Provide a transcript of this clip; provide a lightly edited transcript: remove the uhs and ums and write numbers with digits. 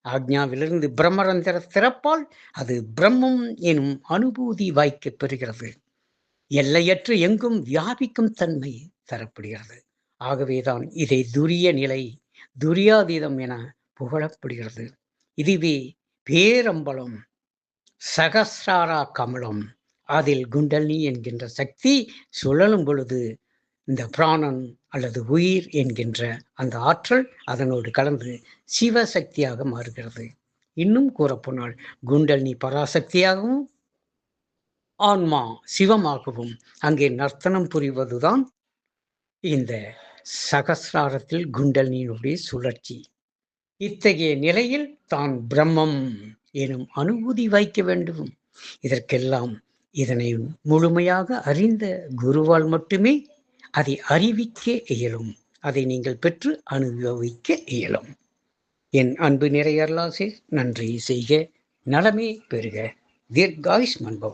ஆக்ஞாவிலிருந்து பிரம்மரந்திர திறப்பால் அது பிரம்மம் எனும் அனுபூதி வாய்க்கப் பெறுகிறது. எல்லையற்று எங்கும் வியாபிக்கும் தன்மை தரப்படுகிறது. ஆகவேதான் இதை துரிய நிலை, துரியாதீதம் என புகழப்படுகிறது. இதுவே பேரம்பலம், சகசிராரா கமலம். அதில் குண்டலினி என்கின்ற சக்தி சுழலும் பொழுது இந்த பிராணன் அல்லது உயிர் என்கின்ற அந்த ஆற்றல் அதனோடு கலந்து சிவசக்தியாக மாறுகிறது. இன்னும் கூறப்போனால் குண்டலினி பராசக்தியாகவும் ஆன்மா சிவமாகவும் அங்கே நர்த்தனம் புரிவதுதான் இந்த சகசிராரத்தில் குண்டலினியினுடைய சுழற்சி. இத்தகைய நிலையில் தான் பிரம்மம் எனும் அனுபூதி வைக்க வேண்டும். இதற்கெல்லாம் இதனை முழுமையாக அறிந்த குருவால் மட்டுமே அதை அறிவிக்க இயலும். அதை நீங்கள் பெற்று அனுபவிக்க இயலும். என் அன்பு நிறைய அருளாசி, நன்றி செய்க, நலமே பெறுக, தீர்காயுஷ்மான் பவ.